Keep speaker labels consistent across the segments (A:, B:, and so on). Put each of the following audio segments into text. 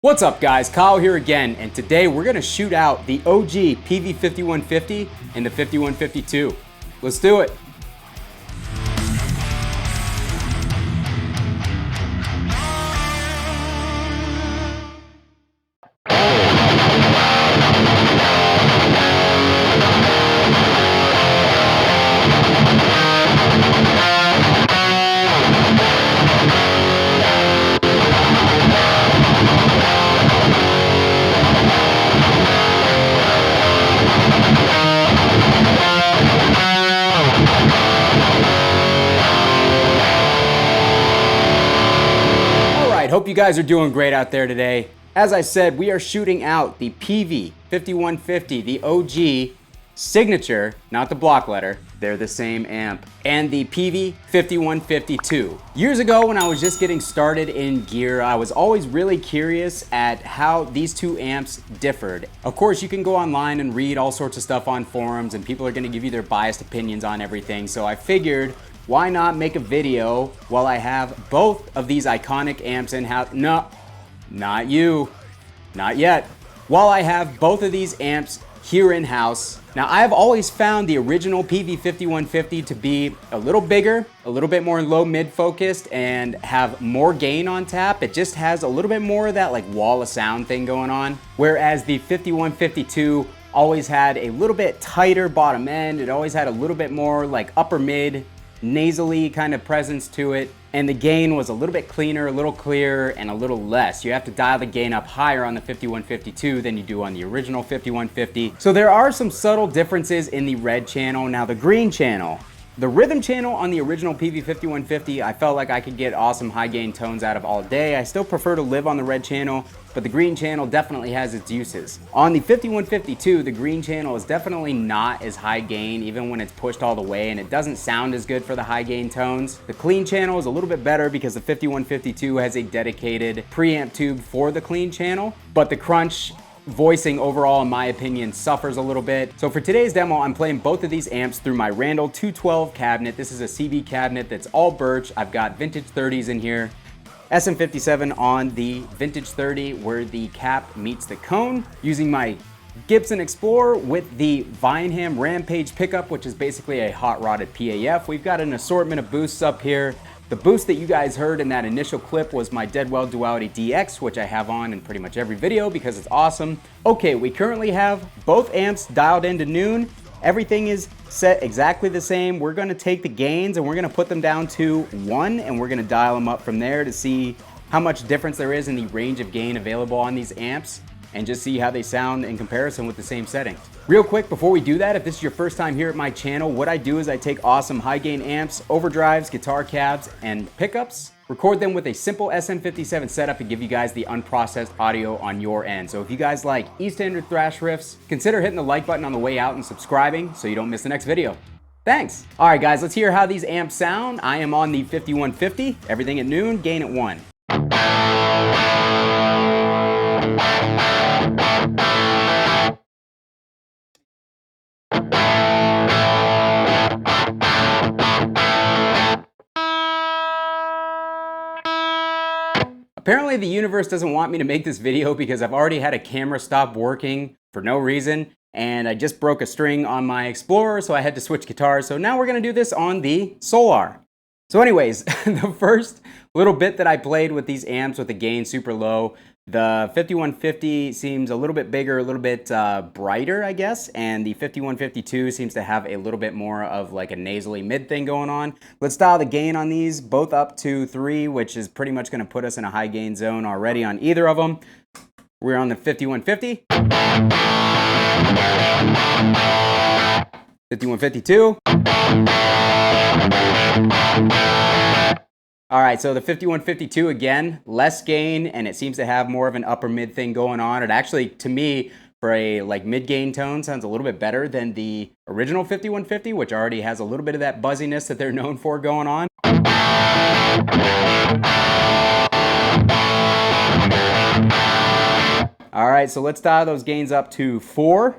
A: What's up guys, Kyle here again, and today we're gonna shoot out the OG Peavey 5150 and the 5152. Let's do it. Hope you guys are doing great out there today. As I said, we are shooting out the Peavey 5150, the OG signature, not the block letter, they're the same amp, and the Peavey 5152. Years ago when I was just getting started in gear, I was always really curious at how these two amps differed. Of course, you can go online and read all sorts of stuff on forums and people are gonna give you their biased opinions on everything, so I figured why not make a video while I have both of these iconic amps in-house? No, not you, not yet. While I have both of these amps here in-house. Now, I've always found the original Peavey 5150 to be a little bigger, a little bit more low-mid focused, and have more gain on tap. It just has a little bit more of that like wall of sound thing going on. Whereas the 5152 always had a little bit tighter bottom end. It always had a little bit more like upper mid, nasally kind of presence to it, and the gain was a little bit cleaner, a little clearer, and a little less. You have to dial the gain up higher on the 5152 than you do on the original 5150. So there are some subtle differences in the red channel. Now the green channel, the rhythm channel on the original Peavey 5150, I felt like I could get awesome high gain tones out of all day. I still prefer to live on the red channel, but the green channel definitely has its uses. On the 5152, the green channel is definitely not as high gain even when it's pushed all the way, and it doesn't sound as good for the high gain tones. The clean channel is a little bit better because the 5152 has a dedicated preamp tube for the clean channel, but the crunch voicing overall, in my opinion, suffers a little bit. So for today's demo, I'm playing both of these amps through my Randall 212 cabinet. This is a CB cabinet that's all birch. I've got vintage 30s in here. SM57 on the vintage 30 where the cap meets the cone, using my Gibson Explorer with the Vineham Rampage pickup, which is basically a hot rodded PAF. We've got an assortment of boosts up here. The boost that you guys heard in that initial clip was my Deadweald Duality DX, which I have on in pretty much every video because it's awesome. Okay, we currently have both amps dialed into noon. Everything is set exactly the same. We're gonna take the gains and we're gonna put them down to 1, and we're gonna dial them up from there to see how much difference there is in the range of gain available on these amps, and just see how they sound in comparison with the same settings. Real quick, before we do that, if this is your first time here at my channel, what I do is I take awesome high gain amps, overdrives, guitar cabs, and pickups, record them with a simple SM57 setup to give you guys the unprocessed audio on your end. So if you guys like E-standard thrash riffs, consider hitting the like button on the way out and subscribing so you don't miss the next video. Thanks. All right guys, let's hear how these amps sound. I am on the 5150, everything at noon, gain at 1. Apparently the universe doesn't want me to make this video because I've already had a camera stop working for no reason, and I just broke a string on my Explorer, so I had to switch guitars. So now we're gonna do this on the Solar. So anyways, the first little bit that I played with these amps with the gain super low, the 5150 seems a little bit bigger, a little bit brighter, I guess, and the 5152 seems to have a little bit more of like a nasally mid thing going on. Let's dial the gain on these both up to 3, which is pretty much gonna put us in a high gain zone already on either of them. We're on the 5150. 5152. All right, so the 5152 again, less gain, and it seems to have more of an upper mid thing going on. It actually, to me, for a like mid gain tone, sounds a little bit better than the original 5150, which already has a little bit of that buzziness that they're known for going on. All right, so let's dial those gains up to 4.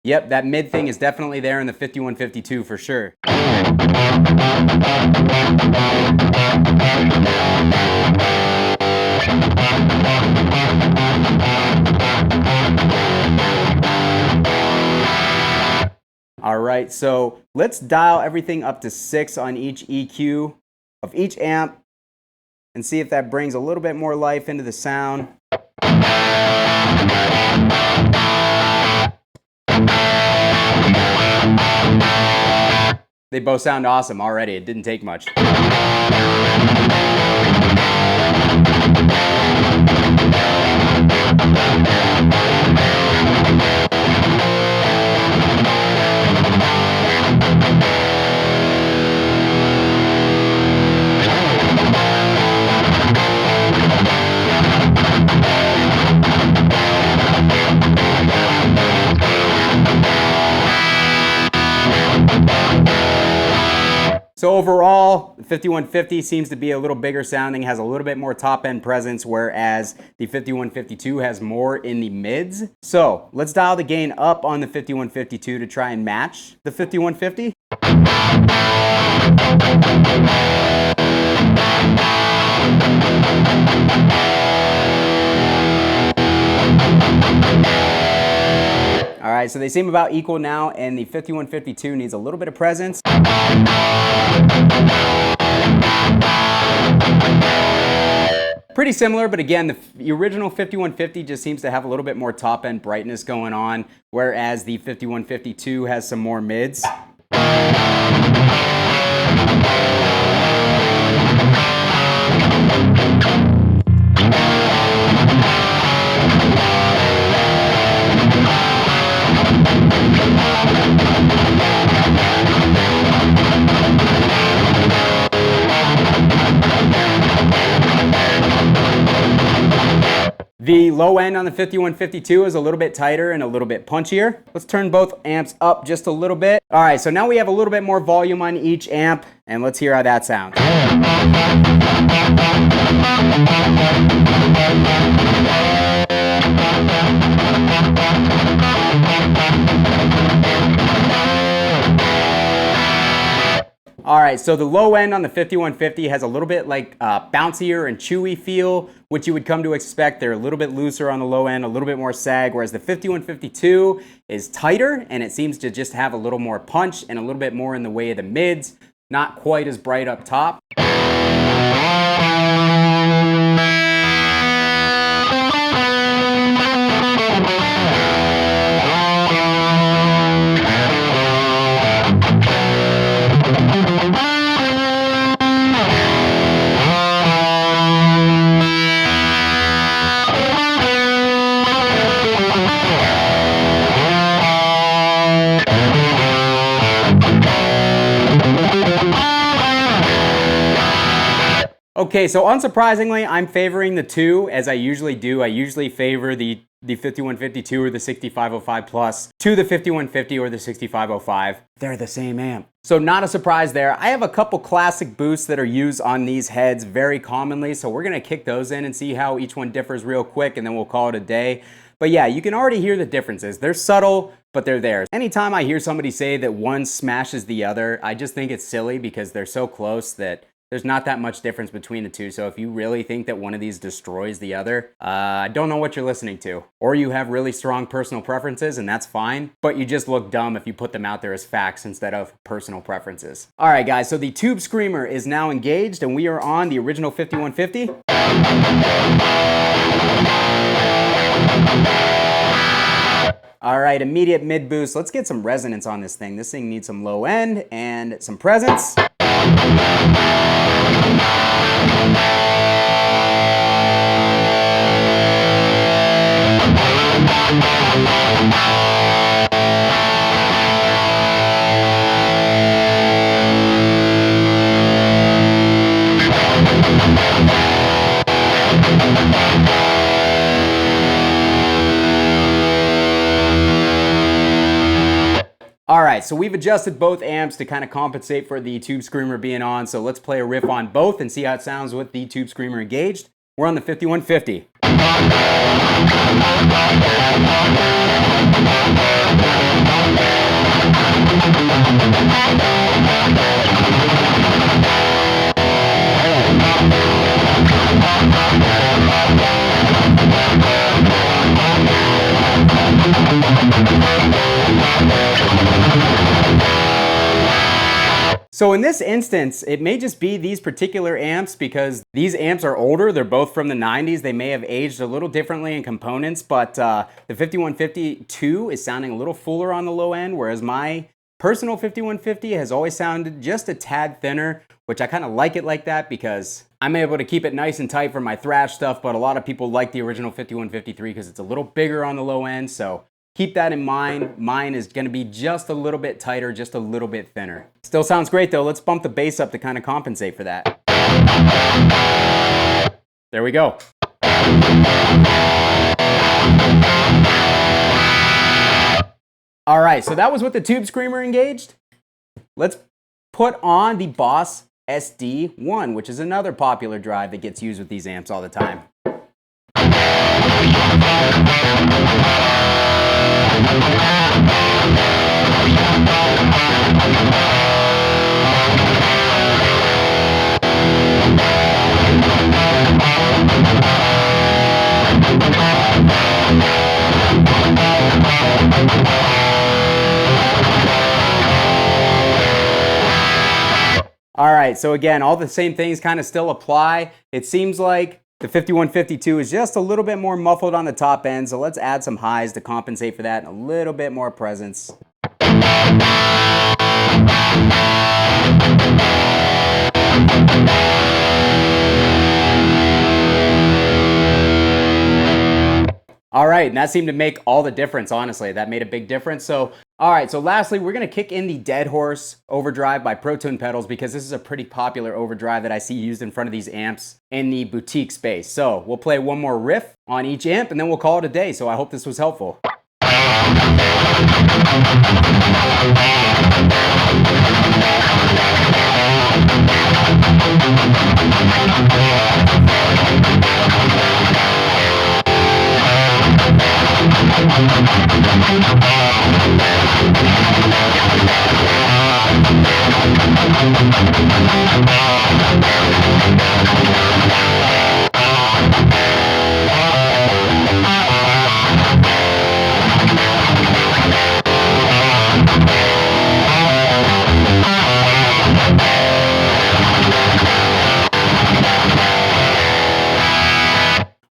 A: Yep, that mid thing is definitely there in the 5152 for sure. All right, so let's dial everything up to 6 on each EQ of each amp and see if that brings a little bit more life into the sound. They both sound awesome already. It didn't take much. So overall, the 5150 seems to be a little bigger sounding, has a little bit more top end presence, whereas the 5152 has more in the mids. So let's dial the gain up on the 5152 to try and match the 5150. All right, so they seem about equal now, and the 5152 needs a little bit of presence. Pretty similar, but again, the original 5150 just seems to have a little bit more top-end brightness going on, whereas the 5152 has some more mids. The low end on the 5152 is a little bit tighter and a little bit punchier. Let's turn both amps up just a little bit. All right, so now we have a little bit more volume on each amp, and let's hear how that sounds. All right, so the low end on the 5150 has a little bit like bouncier and chewy feel, which you would come to expect. They're a little bit looser on the low end, a little bit more sag, whereas the 5152 is tighter and it seems to just have a little more punch and a little bit more in the way of the mids, not quite as bright up top. Okay, so unsurprisingly, I'm favoring the 2 as I usually do. I usually favor the 5152 or the 6505 Plus to the 5150 or the 6505. They're the same amp. So not a surprise there. I have a couple classic boosts that are used on these heads very commonly, so we're gonna kick those in and see how each one differs real quick, and then we'll call it a day. But yeah, you can already hear the differences. They're subtle, but they're there. Anytime I hear somebody say that one smashes the other, I just think it's silly because they're so close that there's not that much difference between the two. So if you really think that one of these destroys the other, I don't know what you're listening to. Or you have really strong personal preferences, and that's fine, but you just look dumb if you put them out there as facts instead of personal preferences. All right, guys, so the Tube Screamer is now engaged, and we are on the original 5150. All right, immediate mid boost. Let's get some resonance on this thing. This thing needs some low end and some presence. All right, so we've adjusted both amps to kind of compensate for the Tube Screamer being on, so let's play a riff on both and see how it sounds with the Tube Screamer engaged. We're on the 5150. So in this instance, it may just be these particular amps because these amps are older. They're both from the 90s. They may have aged a little differently in components, but the 5152 is sounding a little fuller on the low end, whereas my personal 5150 has always sounded just a tad thinner, which I kind of like it like that because I'm able to keep it nice and tight for my thrash stuff, but a lot of people like the original 5153 because it's a little bigger on the low end, so keep that in mind. Mine is going to be just a little bit tighter, just a little bit thinner. Still sounds great though. Let's bump the bass up to kind of compensate for that. There we go. All right, so that was with the Tube Screamer engaged. Let's put on the Boss SD1, which is another popular drive that gets used with these amps all the time. All right, so again, all the same things kind of still apply. It seems like the 5152 is just a little bit more muffled on the top end, so let's add some highs to compensate for that and a little bit more presence. All right, and that seemed to make all the difference, honestly. That made a big difference. So, all right, so lastly, we're gonna kick in the Dead Horse Overdrive by Proton Pedals because this is a pretty popular overdrive that I see used in front of these amps in the boutique space. So we'll play one more riff on each amp and then we'll call it a day. So I hope this was helpful.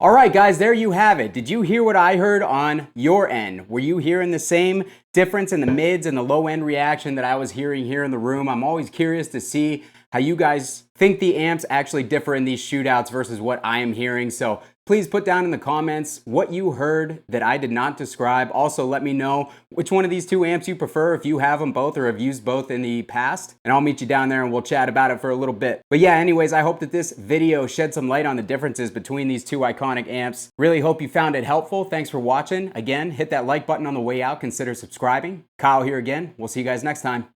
A: All right, guys, there you have it. Did you hear what I heard on your end? Were you hearing the same difference in the mids and the low end reaction that I was hearing here in the room? I'm always curious to see how you guys think the amps actually differ in these shootouts versus what I am hearing. So please put down in the comments what you heard that I did not describe. Also, let me know which one of these two amps you prefer, if you have them both or have used both in the past. And I'll meet you down there and we'll chat about it for a little bit. But yeah, anyways, I hope that this video shed some light on the differences between these two iconic amps. Really hope you found it helpful. Thanks for watching. Again, hit that like button on the way out. Consider subscribing. Kyle here again. We'll see you guys next time.